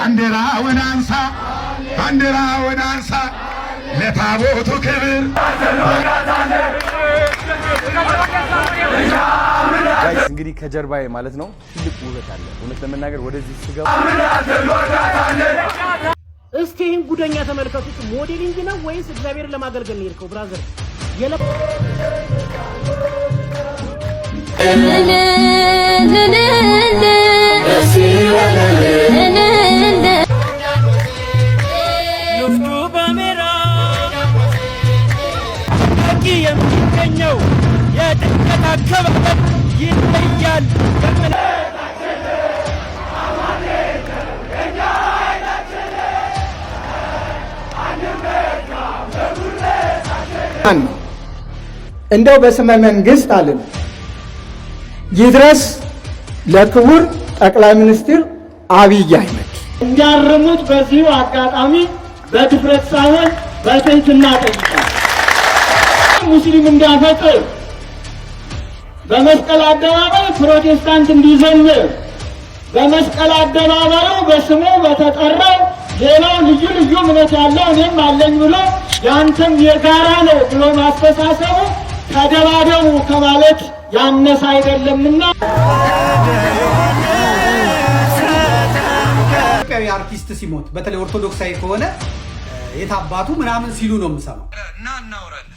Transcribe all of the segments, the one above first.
ባንዲራውን አንሳ ባንዲራውን አንሳ ለታቦቱ ክብር ጋይስ እንግዲህ ከጀርባዬ ማለት ነው ትልቅ ውበት አለ። እውነት ለመናገር ወደዚህ ስገባ እስቲ ይሄን ጉደኛ ተመልከቱት። ሞዴሊንግ ነው ወይስ እግዚአብሔርን ለማገልገል ነው የሄድከው? ብራዘር የሚገኘው የጥምቀት አከባበር ይለያል። እንደው በስመ መንግስት አለን ይድረስ ለክቡር ጠቅላይ ሚኒስትር አብይ አህመድ እንዲያርሙት በዚሁ አጋጣሚ በድፍረት ሳይሆን በትህትና ጠይቃለሁ። ሙስሊም እንዲያፈጥር በመስቀል አደባባይ ፕሮቴስታንት እንዲዘምር በመስቀል አደባባዩ በስሙ በተጠራው ሌላው ልዩ ልዩ እምነት ያለው እኔም አለኝ ብሎ ያንተም የጋራ ነው ብሎ ማስተሳሰቡ ተደባደቡ ከማለት ያነሰ አይደለምና አርቲስት ሲሞት በተለይ ኦርቶዶክሳዊ ከሆነ የታባቱ ምናምን ሲሉ ነው የምሰማው። እና እናውራለን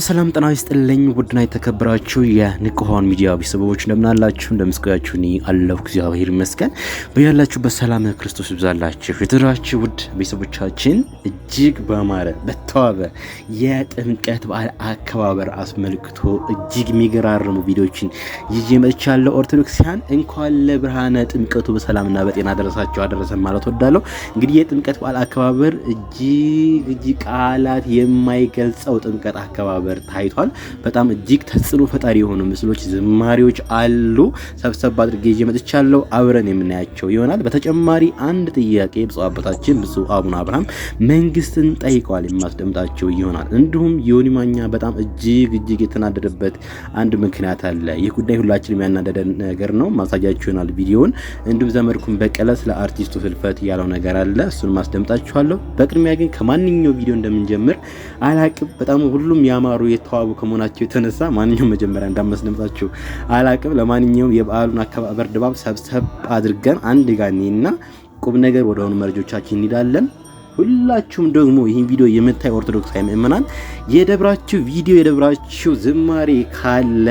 ሰላም ጤና ይስጥልኝ። ውድና የተከበራችሁ የንቁሆን ሚዲያ ቤተሰቦች እንደምን አላችሁ? እንደምስጋያችሁ እኔ አለሁ እግዚአብሔር ይመስገን። በያላችሁበት ሰላም ክርስቶስ ይብዛላችሁ። የተደራችሁ ውድ ቤተሰቦቻችን እጅግ በማረ በተዋበ የጥምቀት በዓል አከባበር አስመልክቶ እጅግ የሚገራርሙ ቪዲዮዎችን ይዤ መጥቻለሁ። ኦርቶዶክሳውያን እንኳን ለብርሃነ ጥምቀቱ በሰላምና በጤና ደረሳችሁ አደረሰን ማለት ወዳለሁ። እንግዲህ የጥምቀት በዓል አከባበር እጅግ ቃላት የማይገልጸው ጥምቀት አከባበር ታይቷል። በጣም እጅግ ተጽዕኖ ፈጣሪ የሆኑ ምስሎች፣ ዝማሬዎች አሉ። ሰብሰብ አድርጌ ይዤ መጥቻለሁ። አብረን የምናያቸው ይሆናል። በተጨማሪ አንድ ጥያቄ ብፁዕ አባታችን ብፁዕ አቡነ አብርሃም መንግስትን ጠይቀዋል፣ የማስደምጣቸው ይሆናል። እንዲሁም ዮኒ ማኛ በጣም እጅግ የተናደደበት አንድ ምክንያት አለ። ይህ ጉዳይ ሁላችንም ያናደደ ነገር ነው። ማሳያችሁ ይሆናል ቪዲዮውን። እንዲሁም ዘመድኩን በቀለ ስለ አርቲስቱ ህልፈት ያለው ነገር አለ። እሱን ማስደምጣችኋለሁ። በቅድሚያ ግን ከማንኛው ቪዲዮ እንደምንጀምር አላቅም። በጣም ሁሉም ያማሩ የተዋቡ ከመሆናቸው የተነሳ ማንኛውም መጀመሪያ እንዳመስደምጣችሁ አላቅም። ለማንኛውም የበዓሉን አከባበር ድባብ ሰብሰብ አድርገን አንድ ጋኔና ቁም ነገር ወደሆኑ መረጃዎቻችን እንሄዳለን። ሁላችሁም ደግሞ ይህን ቪዲዮ የምታይ ኦርቶዶክሳዊ ምእመናን የደብራችሁ ቪዲዮ የደብራችሁ ዝማሬ ካለ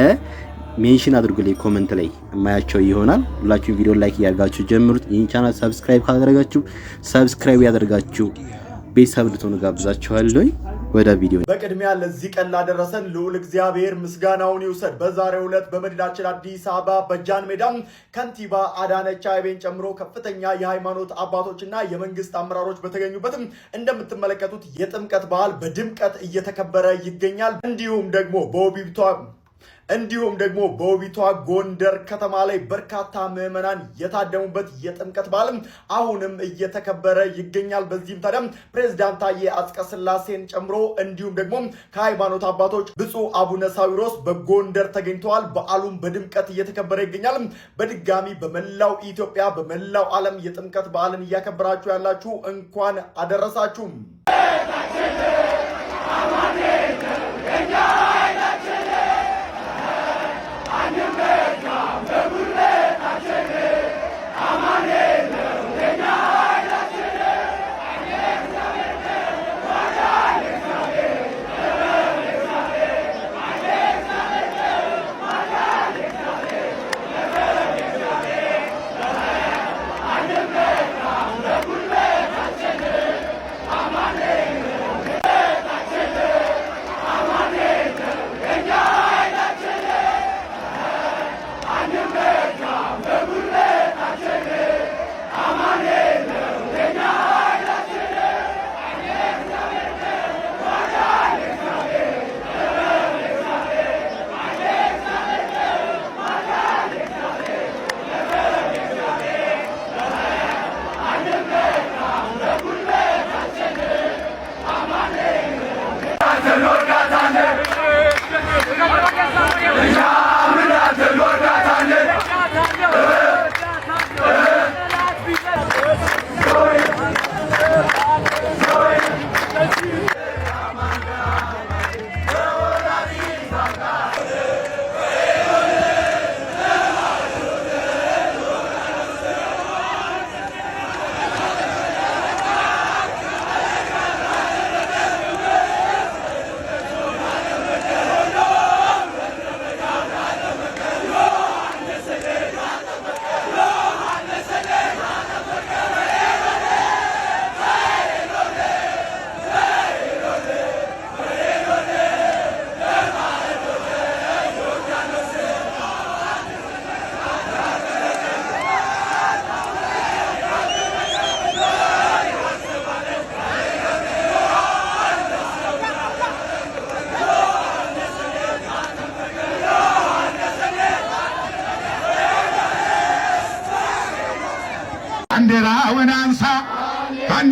ሜንሽን አድርጉልኝ ኮሜንት ላይ የማያቸው ይሆናል። ሁላችሁም ቪዲዮ ላይክ ያደርጋችሁ ጀምሩት። ይህን ቻናል ሰብስክራይብ ካላደረጋችሁ ሰብስክራይብ ያደርጋችሁ ቤተሰብ ልትሆኑ ጋብዛችኋለሁ። ወደ ቪዲዮ በቅድሚያ ለዚህ ቀን ላደረሰን ልዑል እግዚአብሔር ምስጋናውን ይውሰድ። በዛሬው ዕለት በመዲናችን አዲስ አበባ በጃን ሜዳ ከንቲባ አዳነች አቤቤን ጨምሮ ከፍተኛ የሃይማኖት አባቶችና የመንግስት አመራሮች በተገኙበትም እንደምትመለከቱት የጥምቀት በዓል በድምቀት እየተከበረ ይገኛል። እንዲሁም ደግሞ በውቢቷ ጎንደር ከተማ ላይ በርካታ ምዕመናን የታደሙበት የጥምቀት በዓልም አሁንም እየተከበረ ይገኛል። በዚህም ታዲያ ፕሬዝዳንት ታዬ አጽቀሥላሴን ጨምሮ እንዲሁም ደግሞ ከሃይማኖት አባቶች ብፁዕ አቡነ ሳዊሮስ በጎንደር ተገኝተዋል። በዓሉም በድምቀት እየተከበረ ይገኛል። በድጋሚ በመላው ኢትዮጵያ በመላው ዓለም የጥምቀት በዓልን እያከበራችሁ ያላችሁ እንኳን አደረሳችሁ።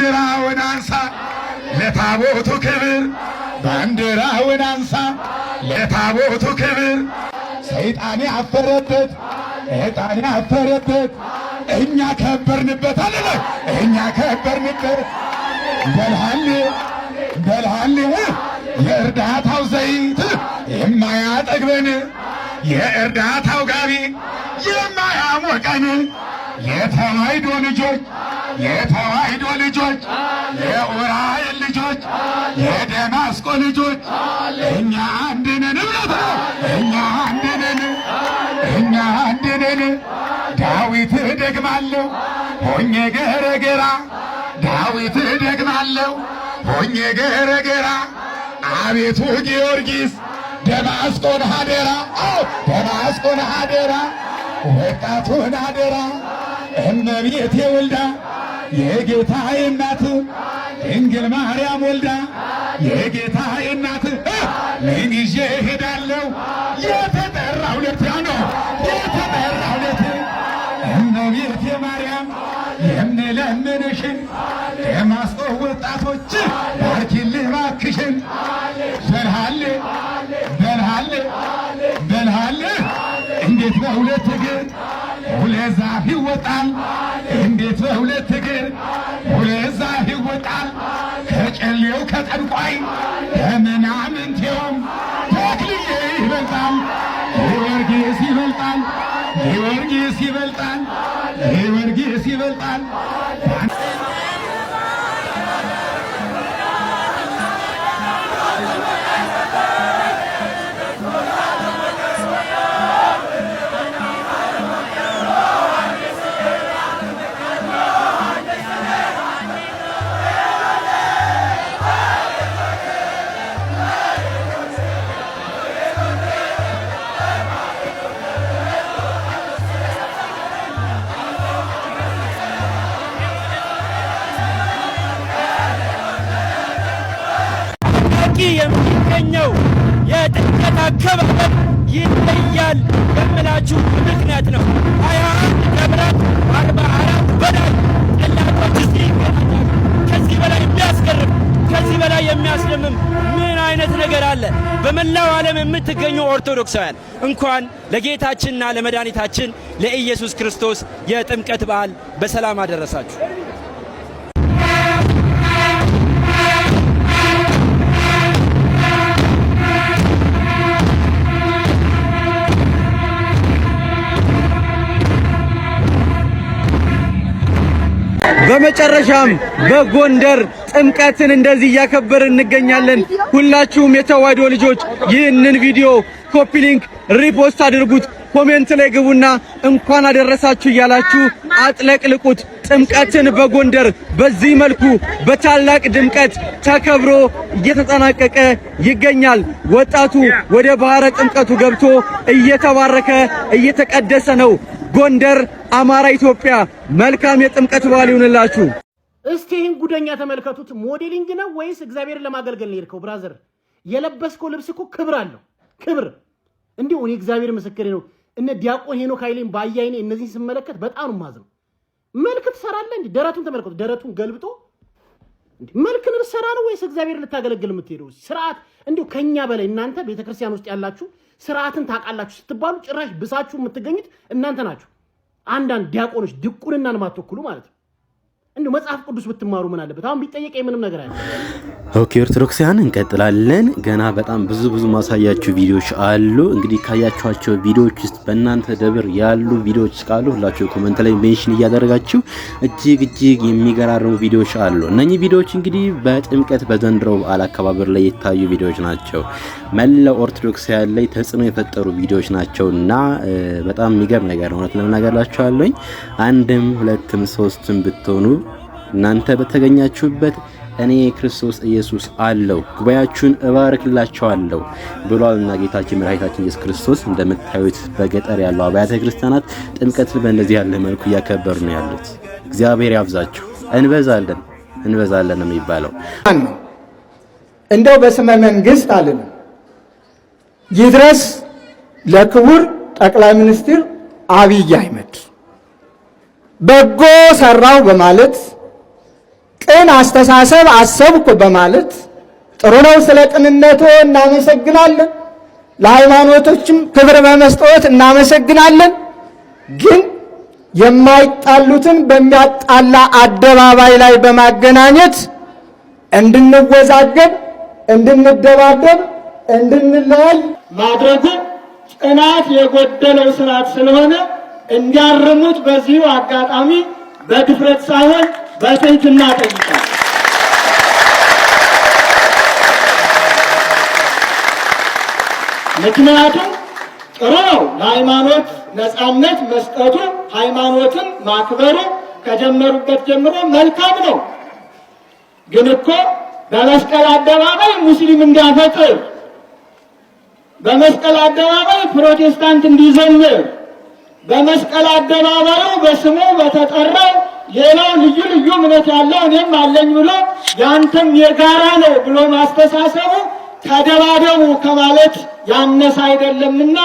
ባንዲራውን አንሳ ለታቦቱ ክብር ባንዲራውን አንሳ ለታቦቱ ክብር ሰይጣን ያፈረበት ሰይጣን ያፈረበት እኛ ከበርንበት አለ እኛ ከበርንበት በልሃሌ በልሃሌ የእርዳታው ዘይት የማያጠግበን የእርዳታው ጋቢ የማያሞቀን የተዋሕዶ ልጆች የተዋሕዶ ልጆች የኡራኤል ልጆች የደማስቆ ልጆች እኛ አንድ ነን እምነት ነው እኛ አንድ ነን እኛ አንድ ነን ዳዊት ደግማለሁ ሆኜ ገረገራ ዳዊት ደግማለሁ ሆኜ ገረገራ አቤቱ ጊዮርጊስ ደማስቆን አደራ ደማስቆን አደራ ወጣቱን አደራ እመቤቴ ወልዳ የጌታዬ እናት ድንግል ማርያም ወልዳ የጌታዬ እናት ምን ይዤ እሄዳለሁ የተጠራው ዕለት ነው የተጠራው ዕለት እመቤቴ ማርያም የምለምንሽን ደማስቆ ወጣቶች ባርኪልኝ እባክሽን በልሃሌ በልሃሌ በልሃሌ እንዴት በሁለት እግር ሁለት ዛፍ ይወጣል እንዴት በሁለት እግር ሁለት ዛፍ ይወጣል ከጨሌው ከጠንቋይ ከምናምንቴውም ተክልዬ ይበልጣል ጊዮርጊስ ይበልጣል ጊዮርጊስ ይበልጣል ጊዮርጊስ ይበልጣል የሚገኘው የጥምቀት አከባበር ይለያል የምላችሁ ምክንያት ነው። 21 ደብራት 44 በላይ ጠላቶች እዚህ ይገኛሉ። ከዚህ በላይ የሚያስገርም ከዚህ በላይ የሚያስደምም ምን አይነት ነገር አለ? በመላው ዓለም የምትገኙ ኦርቶዶክሳውያን እንኳን ለጌታችንና ለመድኃኒታችን ለኢየሱስ ክርስቶስ የጥምቀት በዓል በሰላም አደረሳችሁ። በመጨረሻም በጎንደር ጥምቀትን እንደዚህ እያከበርን እንገኛለን። ሁላችሁም የተዋሕዶ ልጆች ይህንን ቪዲዮ ኮፒ ሊንክ ሪፖስት አድርጉት። ኮሜንት ላይ ግቡና እንኳን አደረሳችሁ እያላችሁ አጥለቅልቁት። ጥምቀትን በጎንደር በዚህ መልኩ በታላቅ ድምቀት ተከብሮ እየተጠናቀቀ ይገኛል። ወጣቱ ወደ ባህረ ጥምቀቱ ገብቶ እየተባረከ እየተቀደሰ ነው። ጎንደር፣ አማራ፣ ኢትዮጵያ መልካም የጥምቀት በዓል ይሁንላችሁ። እስቲ ይህን ጉደኛ ተመልከቱት። ሞዴሊንግ ነው ወይስ እግዚአብሔርን ለማገልገል ነው የሄድከው? ብራዘር የለበስከው ልብስ እኮ ክብር አለው። ክብር እንዲሁ እኔ እግዚአብሔር ምስክሬ ነው። እነ ዲያቆን ሄኖክ ኃይሌን ባያይኔ እነዚህን ስመለከት በጣም ነው ማዝነው። መልክ ትሰራለህ እንዴ? ደረቱን ተመልከቱ። ደረቱን ገልብጦ እንዴ መልክን ብትሰራ ነው ወይስ እግዚአብሔርን ልታገለግል የምትሄደው? ስርዓት እንዲሁ ከኛ በላይ እናንተ ቤተክርስቲያን ውስጥ ያላችሁ ስርዓትን ታውቃላችሁ ስትባሉ ጭራሽ ብሳችሁ የምትገኙት እናንተ ናችሁ። አንዳንድ ዲያቆኖች ድቁንናን ማተኩሉ ማለት ነው። እንዴ መጽሐፍ ቅዱስ ብትማሩ ምን አለበት? አሁን ቢጠየቅ ምንም ነገር አይደለም። ኦኬ ኦርቶዶክሳውያን እንቀጥላለን። ገና በጣም ብዙ ማሳያችሁ ቪዲዮዎች አሉ። እንግዲህ ካያችኋቸው ቪዲዮዎች ውስጥ በእናንተ ደብር ያሉ ቪዲዮዎች ካሉ ሁላችሁ ኮሜንት ላይ ሜንሽን እያደረጋችሁ እጅግ የሚገራርሙ ቪዲዮዎች አሉ። እነኚህ ቪዲዮዎች እንግዲህ በጥምቀት በዘንድሮው በዓል አከባበር ላይ የታዩ ቪዲዮዎች ናቸው። መላው ኦርቶዶክሳውያን ላይ ተጽዕኖ የፈጠሩ ቪዲዮዎች ናቸውና በጣም የሚገርም ነገር ነው። እውነት ለምናገራችኋለሁ አንድም ሁለትም ሶስትም ብትሆኑ እናንተ በተገኛችሁበት እኔ ክርስቶስ ኢየሱስ አለው ጉባኤያችሁን እባርክላችኋለሁ ብሏልና ጌታችን መድኃኒታችን ኢየሱስ ክርስቶስ። እንደምታዩት በገጠር ያለው አብያተ ክርስቲያናት ጥምቀትን በእንደዚህ ያለ መልኩ እያከበሩ ነው ያሉት። እግዚአብሔር ያብዛችሁ። እንበዛለን የሚባለው እንደው በስመ መንግስት አለን ይድረስ ለክቡር ጠቅላይ ሚኒስትር አብይ አህመድ በጎ ሰራው በማለት ቅን አስተሳሰብ አሰብኩ በማለት ጥሩ ነው። ስለ ቅንነቱ እናመሰግናለን። ለሃይማኖቶችም ክብር በመስጠት እናመሰግናለን። ግን የማይጣሉትን በሚያጣላ አደባባይ ላይ በማገናኘት እንድንወዛገብ፣ እንድንደባደብ፣ እንድንለያይ ማድረጉ ጽናት የጎደለው ስርዓት ስለሆነ እንዲያርሙት በዚሁ አጋጣሚ በድፍረት ሳይሆን በትህትና ጠይቃለሁ። ምክንያቱም ጥሩ ነው ለሃይማኖት ነፃነት መስጠቱ፣ ሃይማኖትን ማክበሩ ከጀመሩበት ጀምሮ መልካም ነው። ግን እኮ በመስቀል አደባባይ ሙስሊም እንዲያፈጥር፣ በመስቀል አደባባይ ፕሮቴስታንት እንዲዘምር፣ በመስቀል አደባባዩ በስሙ በተጠራው ሌላው ልዩ ልዩ እምነት ያለው እኔም አለኝ ብሎ ያንተም የጋራ ነው ብሎ ማስተሳሰቡ ተደባደቡ ከማለት ያነሰ አይደለምና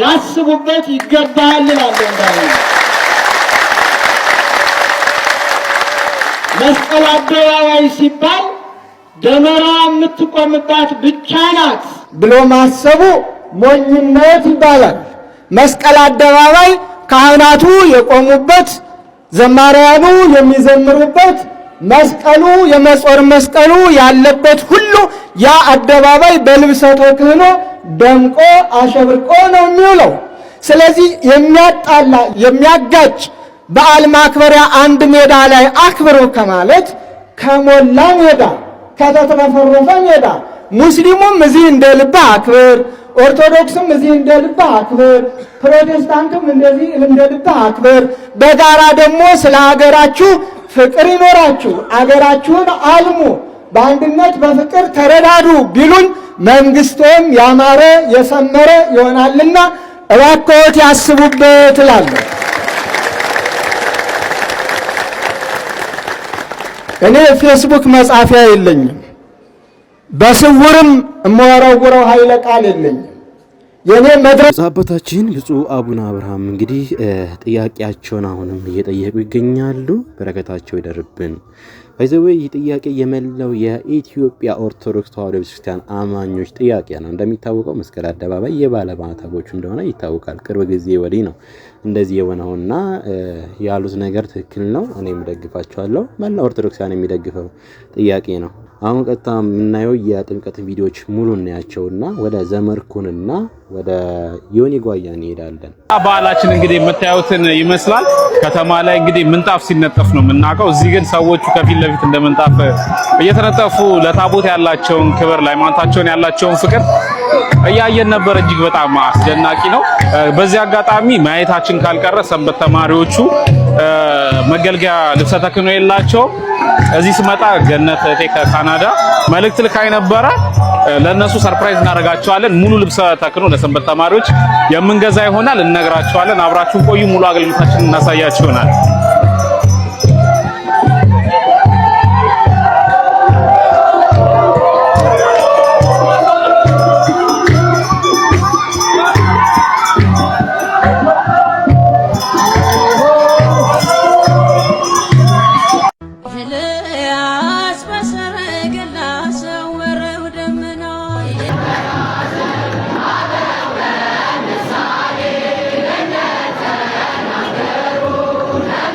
ያስቡበት ይገባል እላለሁ። መስቀል አደባባይ ሲባል ደመራ የምትቆምባት ብቻ ናት ብሎ ማሰቡ ሞኝነት ይባላል። መስቀል አደባባይ ካህናቱ የቆሙበት፣ ዘማሪያኑ የሚዘምሩበት፣ መስቀሉ የመጾር መስቀሉ ያለበት ሁሉ ያ አደባባይ በልብሰ ተክህኖ ደምቆ አሸብርቆ ነው የሚውለው። ስለዚህ የሚያጣላ የሚያጋጭ በዓል ማክበሪያ አንድ ሜዳ ላይ አክብሩ ከማለት ከሞላ ሜዳ ከተትረፈረፈ ሜዳ ሙስሊሙም እዚህ እንደ ልብህ አክብር፣ ኦርቶዶክስም እዚህ እንደ ልብህ አክብር፣ ፕሮቴስታንትም እንደዚህ እንደ ልብህ አክብር። በጋራ ደግሞ ስለ ሀገራችሁ ፍቅር ይኖራችሁ፣ አገራችሁን አልሙ፣ በአንድነት በፍቅር ተረዳዱ ቢሉን መንግስቶም ያማረ የሰመረ ይሆናልና እባክዎት ያስቡበት እላለሁ። እኔ ፌስቡክ መጻፊያ የለኝም፣ በስውርም እመወረውረው ኃይለ ቃል የለኝም። የኔ መድረክ አባታችን ብፁዕ አቡነ አብርሃም እንግዲህ ጥያቄያቸውን አሁንም እየጠየቁ ይገኛሉ። በረከታቸው ይደርብን። ባይዘዌ ይህ ጥያቄ የመላው የኢትዮጵያ ኦርቶዶክስ ተዋሕዶ ቤተክርስቲያን አማኞች ጥያቄ ነው። እንደሚታወቀው መስቀል አደባባይ የባለማዕተቦቹ እንደሆነ ይታወቃል። ቅርብ ጊዜ ወዲህ ነው እንደዚህ የሆነውና ያሉት ነገር ትክክል ነው። እኔም ደግፋቸዋለሁ። መላው ኦርቶዶክሳውያን የሚደግፈው ጥያቄ ነው። አሁን ቀጥታ የምናየው የጥምቀት ቪዲዮዎች ሙሉ እናያቸውና ወደ ዘመርኩንና ወደ ዮኒ ጓያ እንሄዳለን። በዓላችን እንግዲህ የምታዩትን ይመስላል። ከተማ ላይ እንግዲህ ምንጣፍ ሲነጠፍ ነው የምናውቀው። እዚህ ግን ሰዎቹ ከፊት ለፊት እንደ ምንጣፍ እየተነጠፉ ለታቦት ያላቸውን ክብር፣ ለሃይማኖታቸውን ያላቸውን ፍቅር እያየን ነበር። እጅግ በጣም አስደናቂ ነው። በዚህ አጋጣሚ ማየታችን ካልቀረ ሰንበት ተማሪዎቹ መገልገያ ልብሰ ተክህኖ የላቸውም። እዚህ ስመጣ ገነት እቴ ከካናዳ መልእክት ልካይ ነበረ። ለነሱ ሰርፕራይዝ እናደርጋቸዋለን። ሙሉ ልብሰ ተክህኖ ለሰንበት ተማሪዎች የምንገዛ ይሆናል፣ እንነግራቸዋለን። አብራችሁን ቆዩ። ሙሉ አገልግሎታችንን እናሳያችሁ ይሆናል። Yeah.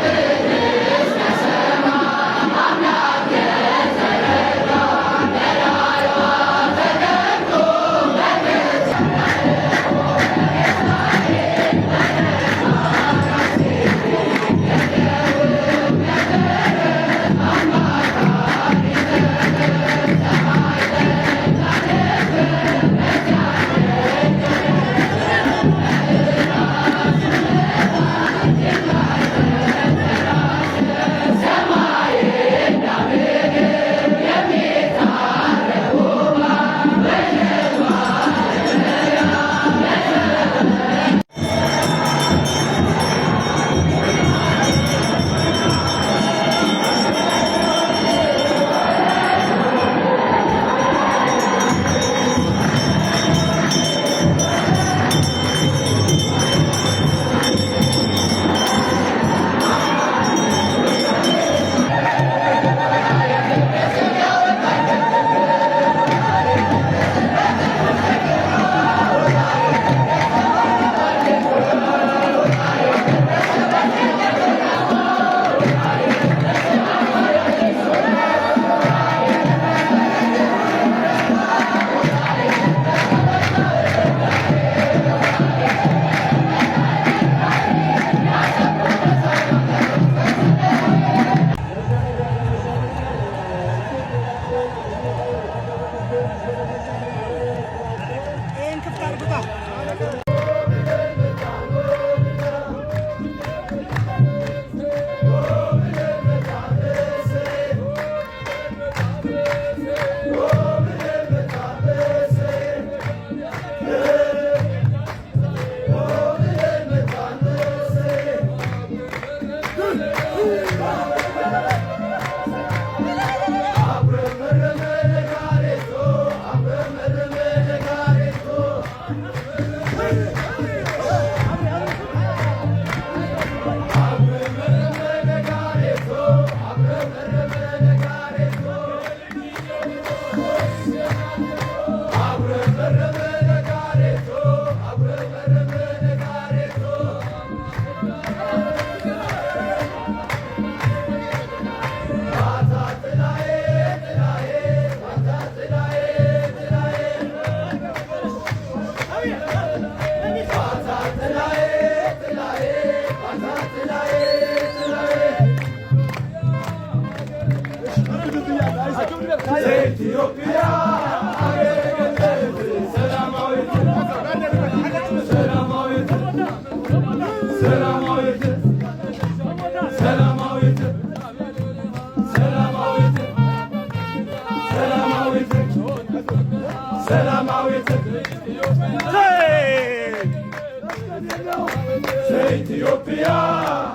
ኢትዮጵያ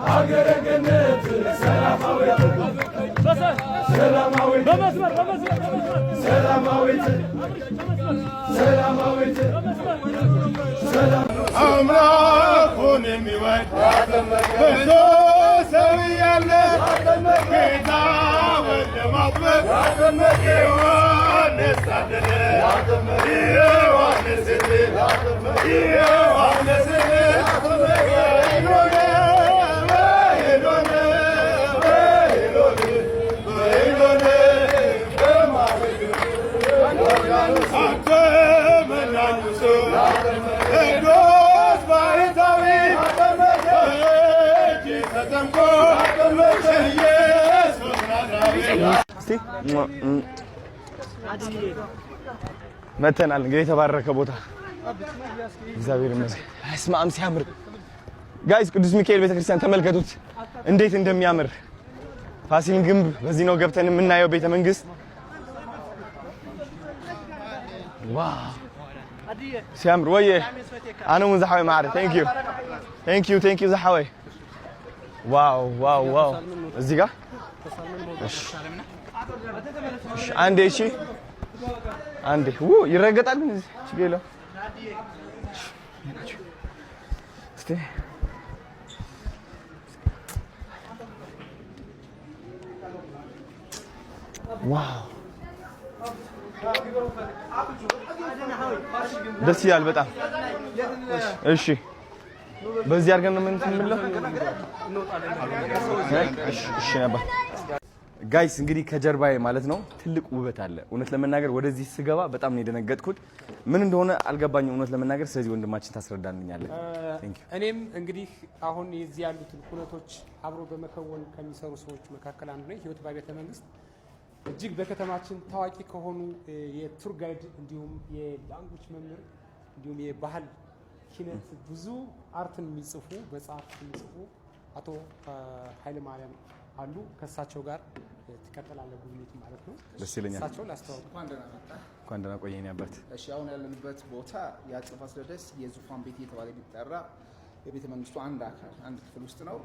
ሀገረ ገነት ሰላማዊት ሰላማዊት ሰላማዊት ሰላማዊት አምላኩን የሚወድ ብዙ ሰው ያለ ጌታ ወልደ ማጥመቅ ዮሐንስ አደለ ዮሐንስ መተናል እንግዲህ የተባረከ ቦታ እግዚአብሔር ይመስገን። እስማም ሲያምር ጋይስ ቅዱስ ሚካኤል ቤተክርስቲያን ተመልከቱት እንዴት እንደሚያምር። ፋሲል ግንብ በዚህ ነው ገብተን የምናየው ቤተ መንግስት። ዋው ሲያምር ወይ አነ ሙዛሐዊ ማዕረ ቴንክ ዩ ዛሐዊ ዋው ዋው ዋው እዚህ ጋር እሺ አንዴ እሺ አንዴ ይረገጣል እዚህ ችግር እስቲ ዋው ደስ ይላል በጣም እሺ በዚህ አድርገን ነው የምንለው እሺ ነባ ጋይስ እንግዲህ ከጀርባዬ ማለት ነው ትልቅ ውበት አለ። እውነት ለመናገር ወደዚህ ስገባ በጣም ነው የደነገጥኩት። ምን እንደሆነ አልገባኝም እውነት ለመናገር። ስለዚህ ወንድማችን ታስረዳልኛለህ። እኔም እንግዲህ አሁን የዚህ ያሉትን ሁነቶች አብሮ በመከወን ከሚሰሩ ሰዎች መካከል አንዱ ነኝ። ህይወት በቤተ መንግስት እጅግ በከተማችን ታዋቂ ከሆኑ የቱር ጋይድ እንዲሁም የላንጉጅ መምህር እንዲሁም የባህል ኪነት ብዙ አርትን የሚጽፉ መጽሐፍ የሚጽፉ አቶ ኃይለ ማርያም አሉ። ከሳቸው ጋር ትቀጥላለህ ጉብኝት ማለት ነው። ደስ ይለኛል። እሳቸው ላስተዋውቅ። እንኳን ደህና ቆየኝ አባት። እሺ አሁን ያለንበት ቦታ የአፄ ፋሲለደስ የዙፋን ቤት እየተባለ የሚጠራ የቤተ መንግስቱ አንድ አካል አንድ ክፍል ውስጥ ነው።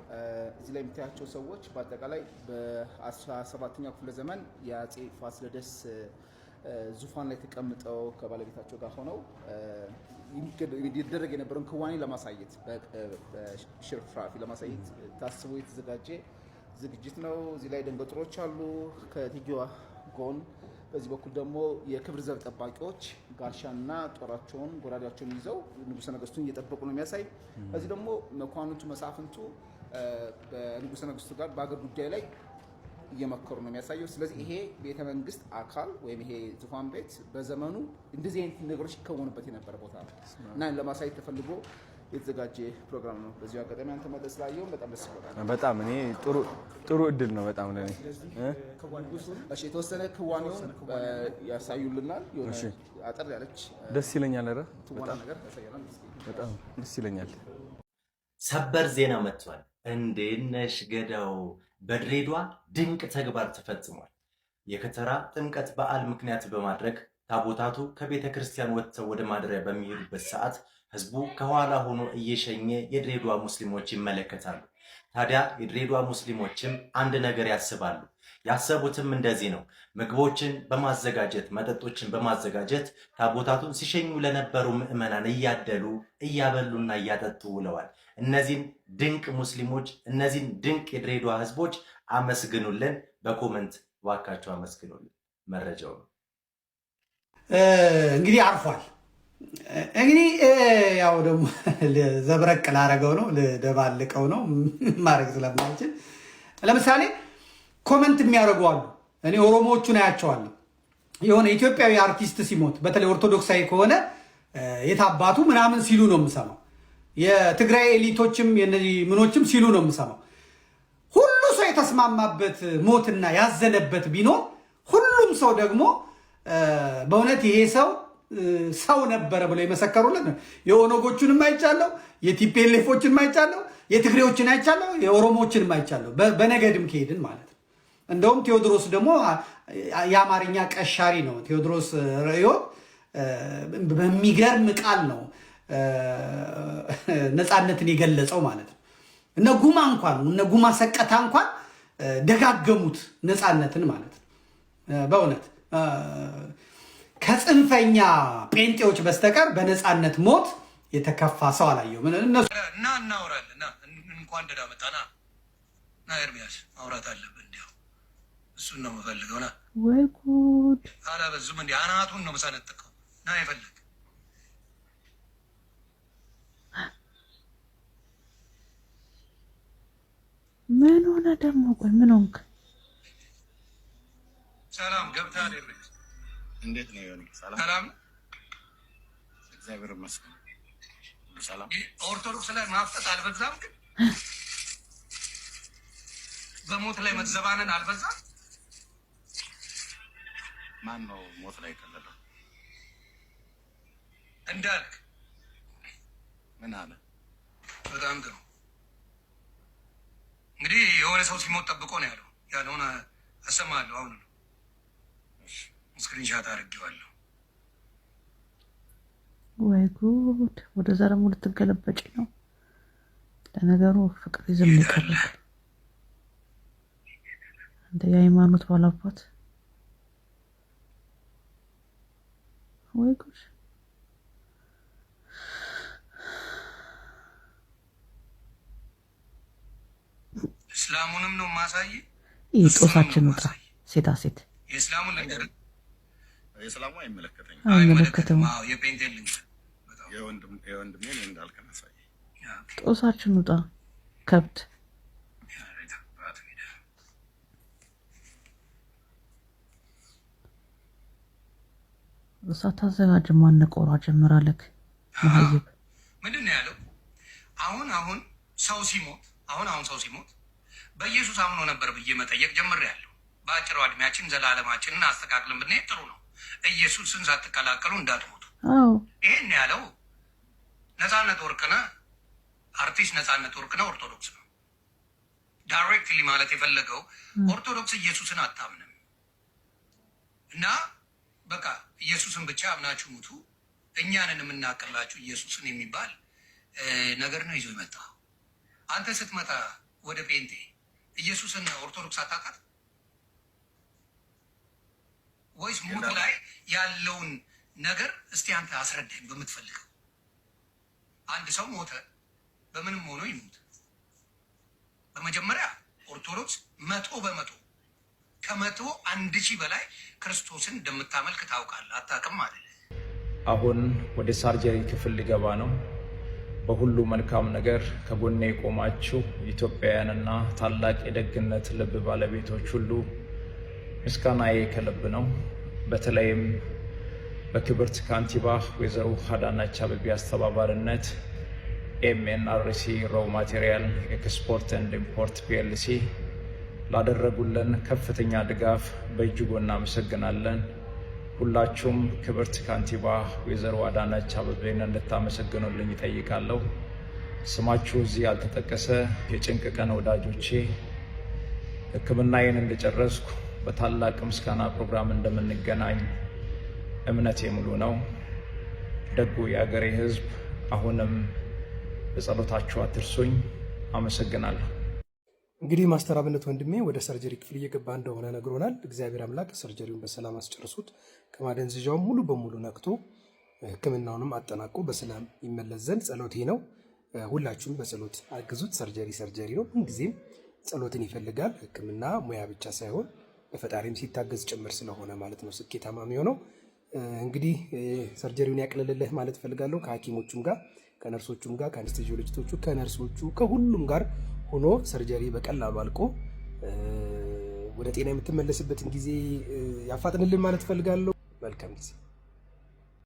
እዚህ ላይ የምታያቸው ሰዎች በአጠቃላይ በ17ኛው ክፍለ ዘመን የአፄ ፋሲለደስ ዙፋን ላይ ተቀምጠው ከባለቤታቸው ጋር ሆነው ይደረግ የነበረውን ክዋኔ ለማሳየት በሽርፍራፊ ለማሳየት ታስቦ የተዘጋጀ ዝግጅት ነው። እዚህ ላይ ደንገጥሮች አሉ ከእቴጌዋ ጎን። በዚህ በኩል ደግሞ የክብር ዘብ ጠባቂዎች ጋሻና ጦራቸውን ጎራዳቸውን ይዘው ንጉሠ ነገስቱን እየጠበቁ ነው የሚያሳይ። እዚህ ደግሞ መኳንንቱ መሳፍንቱ በንጉሠ ነገስቱ ጋር በአገር ጉዳይ ላይ እየመከሩ ነው የሚያሳየው። ስለዚህ ይሄ ቤተ መንግስት አካል ወይም ይሄ ዙፋን ቤት በዘመኑ እንደዚህ አይነት ነገሮች ይከወኑበት የነበረ ቦታ ነው እና ለማሳየት ተፈልጎ የተዘጋጀ ፕሮግራም ነው። በዚሁ አጋጣሚ አንተ መጥተህ ስላየው በጣም ደስ ይላል። በጣም እኔ ጥሩ እድል ነው በጣም ለኔ። እሺ የተወሰነ ክዋኔውን ያሳዩልናል። የሆነ አጠር ያለች ደስ ይለኛል። ኧረ በጣም ደስ ይለኛል። ሰበር ዜና መጥቷል። እንዴት ነሽ ገዳው? በድሬዳዋ ድንቅ ተግባር ተፈጽሟል። የከተራ ጥምቀት በዓል ምክንያት በማድረግ ታቦታቱ ከቤተ ክርስቲያን ወጥተው ወደ ማደሪያ በሚሄዱበት ሰዓት ህዝቡ ከኋላ ሆኖ እየሸኘ የድሬዳዋ ሙስሊሞች ይመለከታሉ። ታዲያ የድሬዳዋ ሙስሊሞችም አንድ ነገር ያስባሉ። ያሰቡትም እንደዚህ ነው። ምግቦችን በማዘጋጀት መጠጦችን በማዘጋጀት ታቦታቱን ሲሸኙ ለነበሩ ምዕመናን እያደሉ እያበሉና እያጠጡ ውለዋል። እነዚህን ድንቅ ሙስሊሞች እነዚህን ድንቅ የድሬዳዋ ህዝቦች አመስግኑልን። በኮመንት ዋካቸው አመስግኑልን። መረጃው ነው እንግዲህ አርፏል። እንግዲህ ያው ደግሞ ዘብረቅ ላረገው ነው ልደባልቀው ነው ማድረግ ስለማልችል ለምሳሌ ኮመንት የሚያደርጉ አሉ። እኔ ኦሮሞዎቹን አያቸዋለሁ። የሆነ ኢትዮጵያዊ አርቲስት ሲሞት በተለይ ኦርቶዶክሳዊ ከሆነ የታባቱ ምናምን ሲሉ ነው የምሰማው። የትግራይ ኤሊቶችም የነዚህ ምኖችም ሲሉ ነው የምሰማው። ሁሉ ሰው የተስማማበት ሞትና ያዘነበት ቢኖር ሁሉም ሰው ደግሞ በእውነት ይሄ ሰው ነበረ ብለው የመሰከሩልን የኦነጎቹንም አይቻለሁ፣ የቲፒኤልኤፎችንም አይቻለሁ፣ የትግሬዎችን አይቻለሁ፣ የኦሮሞዎችንም አይቻለሁ። በነገድም ከሄድን ማለት ነው። እንደውም ቴዎድሮስ ደግሞ የአማርኛ ቀሻሪ ነው። ቴዎድሮስ ርዕዮ በሚገርም ቃል ነው ነፃነትን የገለጸው ማለት ነው። እነ ጉማ ሰቀታ እንኳን ደጋገሙት ነፃነትን ማለት ነው። በእውነት ከጽንፈኛ ጴንጤዎች በስተቀር በነፃነት ሞት የተከፋ ሰው አላየሁም። እና እናወራለን። እንኳን ደህና መጣና ና ኤርሚያስ ማውራት አለብን። እንዲያው እሱን ነው የምፈልገው። ና ወይ ጉድ! አላበዙም እንዲ አናቱን ነው መሳነጥቀው። ና ይፈልግ ምን ሆነ ደግሞ? ቆይ ምን ሆንክ? ሰላም ገብተሃል? ኤርሚያስ እንዴት ነው ዮኒ? ሰላም እግዚአብሔር ይመስገን። ሰላም። ኦርቶዶክስ ላይ ማፍጠጥ አልበዛም? ግን በሞት ላይ መዘባነን አልበዛም? ማን ነው ሞት ላይ ቀለለው? እንዳልክ ምን አለ? በጣም ጥሩ። እንግዲህ የሆነ ሰው ሲሞት ጠብቆ ነው ያለውን አሰማለሁ። አሁን ነው ስክሪንሻት አድርጌዋለሁ። ወይ ጉድ! ወደዛ ደግሞ ልትገለበጭ ነው። ለነገሩ ፍቅር ይዘም ይከራል። አንተ የሃይማኖት ባላባት ወይ ጉድ! እስላሙንም ነው ማሳይ። ጦሳችን ውጣ። ሴታ ሴት የእስላሙን ልንገር። የእስላሙ አይመለከተኝም። አይመለከተም። የፔንቴ ልንገር። የወንድሜን እንዳልከን አሳይ። ጦሳችን ውጣ። ከብት እሳት አዘጋጅ። ማነቆሯ ጀምራለክ። ማህይብ ምንድን ነው ያለው? አሁን ሰው ሲሞት በኢየሱስ አምኖ ነበር ብዬ መጠየቅ ጀምሬያለሁ። በአጭሩ እድሜያችን ዘላለማችንን አስተካክልን ብንሄድ ጥሩ ነው። ኢየሱስን ሳትቀላቀሉ እንዳትሞቱ። ይሄን ያለው ነፃነት ወርቅነህ፣ አርቲስት ነፃነት ወርቅነህ ኦርቶዶክስ ነው። ዳይሬክትሊ ማለት የፈለገው ኦርቶዶክስ ኢየሱስን አታምንም እና በቃ ኢየሱስን ብቻ አምናችሁ ሙቱ፣ እኛንን የምናቅላችሁ ኢየሱስን የሚባል ነገር ነው ይዞ ይመጣ። አንተ ስትመጣ ወደ ጴንጤ ኢየሱስን ኦርቶዶክስ አታውቃት ወይስ ሙት ላይ ያለውን ነገር እስቲ አንተ አስረዳኝ በምትፈልገው። አንድ ሰው ሞተ፣ በምንም ሆኖ ይሙት። በመጀመሪያ ኦርቶዶክስ 100% ከ101,000 በላይ ክርስቶስን እንደምታመልክ ታውቃለህ። አታውቅም አይደል? አሁን ወደ ሳርጀሪ ክፍል ሊገባ ነው። በሁሉ መልካም ነገር ከጎኔ የቆማችሁ ኢትዮጵያውያንና ታላቅ የደግነት ልብ ባለቤቶች ሁሉ ምስጋናዬ ከልብ ነው። በተለይም በክብርት ካንቲባ ወይዘሮ አዳነች አቤቤ አስተባባሪነት ኤምኤንአርሲ ሮው ማቴሪያል ኤክስፖርት ኤንድ ኢምፖርት ፒኤልሲ ላደረጉልን ከፍተኛ ድጋፍ በእጅጉ እናመሰግናለን። ሁላችሁም ክብርት ካንቲባ ወይዘሮ አዳነች አቤቤን እንድታመሰግኑልኝ ይጠይቃለሁ። ስማችሁ እዚህ ያልተጠቀሰ የጭንቅ ቀን ወዳጆቼ ሕክምናዬን እንደጨረስኩ በታላቅ ምስጋና ፕሮግራም እንደምንገናኝ እምነቴ ሙሉ ነው። ደጉ የአገሬ ሕዝብ አሁንም በጸሎታችሁ አትርሱኝ። አመሰግናለሁ። እንግዲህ ማስተር አብነት ወንድሜ ወደ ሰርጀሪ ክፍል እየገባ እንደሆነ ነግሮናል። እግዚአብሔር አምላክ ሰርጀሪውን በሰላም አስጨርሱት። ከማደንዘዣው ሙሉ በሙሉ ነቅቶ ሕክምናውንም አጠናቆ በሰላም ይመለስ ዘንድ ጸሎቴ ነው። ሁላችሁም በጸሎት አግዙት። ሰርጀሪ ነው፣ ምንጊዜም ጸሎትን ይፈልጋል። ሕክምና ሙያ ብቻ ሳይሆን በፈጣሪም ሲታገዝ ጭምር ስለሆነ ማለት ነው ስኬታማ የሚሆነው። እንግዲህ ሰርጀሪውን ያቅልልልህ ማለት ፈልጋለሁ። ከሐኪሞቹም ጋር ከነርሶቹም ጋር ከአንስቴጂዮሎጂስቶቹ ከነርሶቹ ከሁሉም ጋር ሆኖ ሰርጀሪ በቀላሉ አልቆ ወደ ጤና የምትመለስበትን ጊዜ ያፋጥንልን ማለት ፈልጋለሁ። መልካም ጊዜ